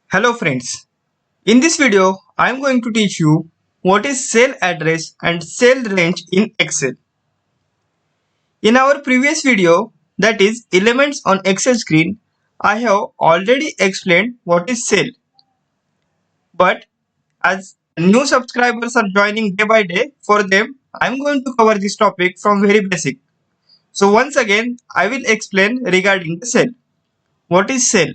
Hello friends, in this video I am going to teach you what is cell address and cell range in Excel. In our previous video, that is elements on Excel screen, I have already explained what is cell. But as new subscribers are joining day by day, for them I am going to cover this topic from very basic. So once again I will explain regarding the cell. What is cell?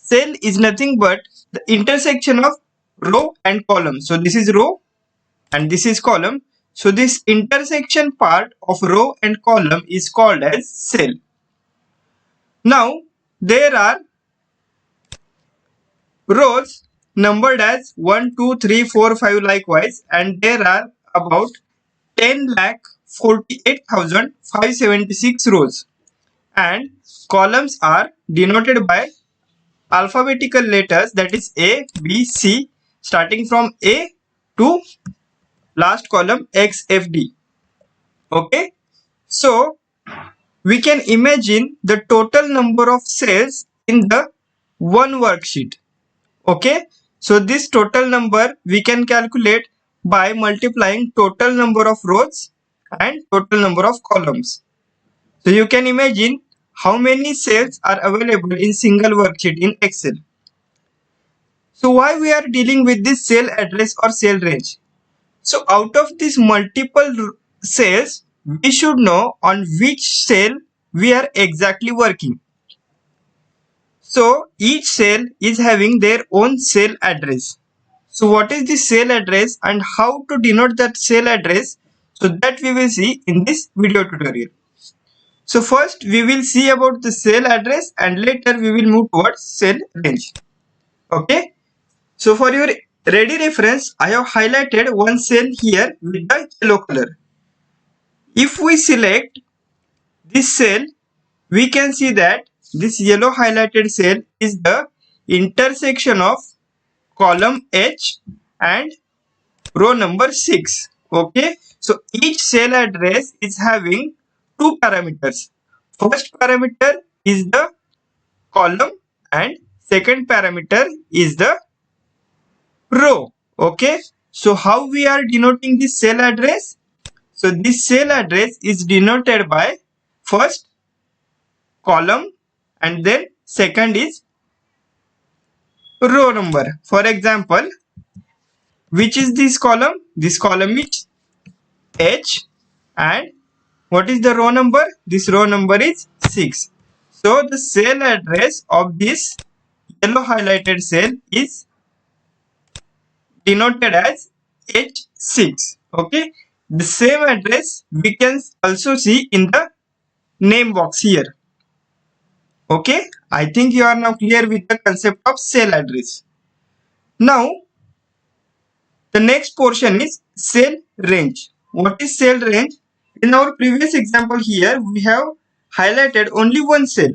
Cell is nothing but the intersection of row and column. So this is row and this is column. So this intersection part of row and column is called as cell. Now there are rows numbered as 1, 2, 3, 4, 5 likewise, and there are about 10,48,576 rows, and columns are denoted by alphabetical letters, that is A, B, C, starting from A to last column XFD. Okay, so we can imagine the total number of cells in the one worksheet. Okay, so this total number we can calculate by multiplying total number of rows and total number of columns. So you can imagine how many cells are available in single worksheet in Excel. So why we are dealing with this cell address or cell range? So out of these multiple cells, we should know on which cell we are exactly working. So each cell is having their own cell address. So what is the cell address and how to denote that cell address? So that we will see in this video tutorial. So first we will see about the cell address and later we will move towards cell range. Okay. So for your ready reference, I have highlighted one cell here with the yellow color. If we select this cell, we can see that this yellow highlighted cell is the intersection of column H and row number 6. Okay, so each cell address is having two parameters. First parameter is the column and second parameter is the row. Okay, so how we are denoting this cell address? So this cell address is denoted by first column and then second is row number. For example, which is this column? This column is H, and what is the row number? This row number is 6. So the cell address of this yellow highlighted cell is denoted as H6. Okay, the same address we can also see in the name box here. Okay, I think you are now clear with the concept of cell address. Now the next portion is cell range. What is cell range? In our previous example here we have highlighted only one cell.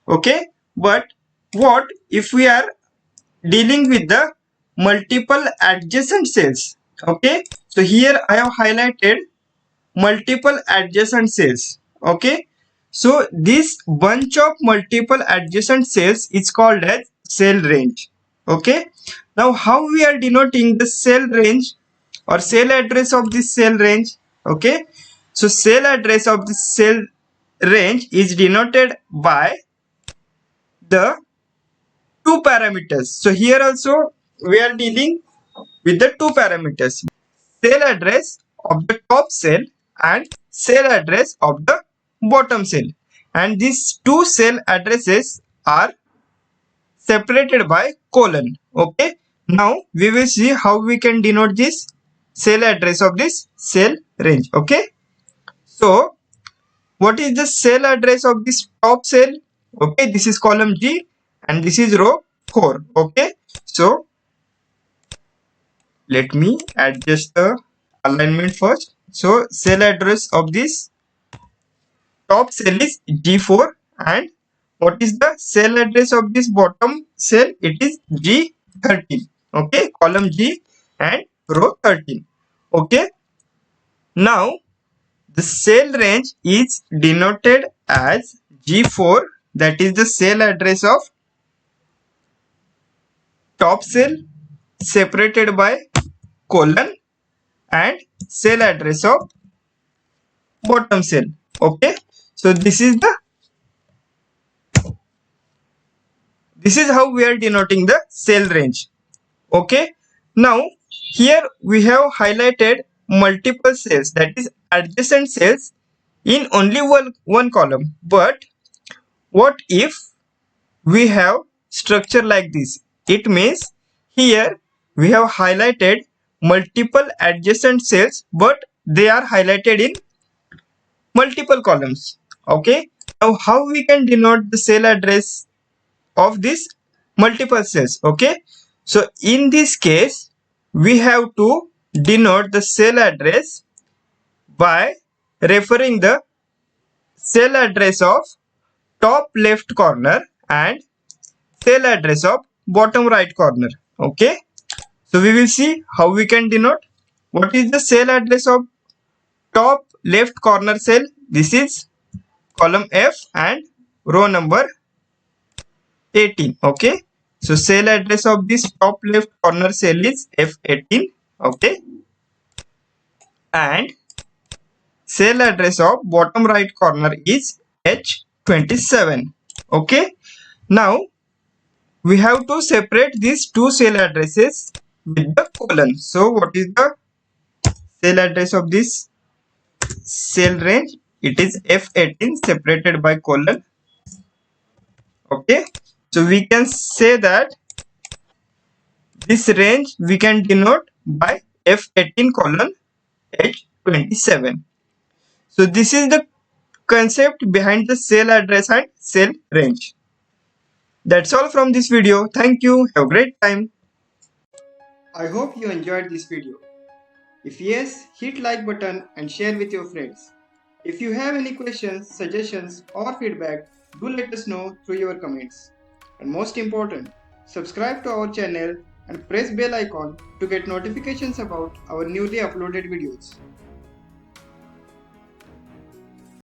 Okay, but what if we are dealing with the multiple adjacent cells? Okay, so here I have highlighted multiple adjacent cells. Okay, so this bunch of multiple adjacent cells is called as cell range. Okay, now how we are denoting the cell range or cell address of this cell range? Okay, so cell address of this cell range is denoted by the two parameters. So here also we are dealing with the two parameters, cell address of the top cell and cell address of the bottom cell, and these two cell addresses are separated by colon. Okay, now we will see how we can denote this cell address of this cell range. Okay, so what is the cell address of this top cell? Okay, this is column G and this is row 4. Okay, so let me adjust the alignment first. So cell address of this top cell is G4, and what is the cell address of this bottom cell? It is G13. Okay, column G and row 13. Okay, now the cell range is denoted as G4, that is the cell address of top cell separated by colon and cell address of bottom cell. Okay, so this is how we are denoting the cell range. Okay, now here we have highlighted multiple cells, that is adjacent cells, in only one column. But what if we have structure like this? It means here we have highlighted multiple adjacent cells, but they are highlighted in multiple columns. Okay, now how we can denote the cell address of these multiple cells? Okay, so in this case we have to denote the cell address by referring the cell address of top left corner and cell address of bottom right corner. Okay, so we will see how we can denote. What is the cell address of top left corner cell? This is column F and row number 18. Okay, so cell address of this top left corner cell is F18. Okay, and cell address of bottom right corner is H27. Okay, now we have to separate these two cell addresses with the colon. So what is the cell address of this cell range? It is F18 separated by colon. Okay, so we can say that this range we can denote by F18 colon H27. So this is the concept behind the cell address and cell range. That's all from this video. Thank you. Have a great time. I hope you enjoyed this video. If yes, hit like button and share with your friends. If you have any questions, suggestions or feedback, do let us know through your comments. And most important, subscribe to our channel and press bell icon to get notifications about our newly uploaded videos.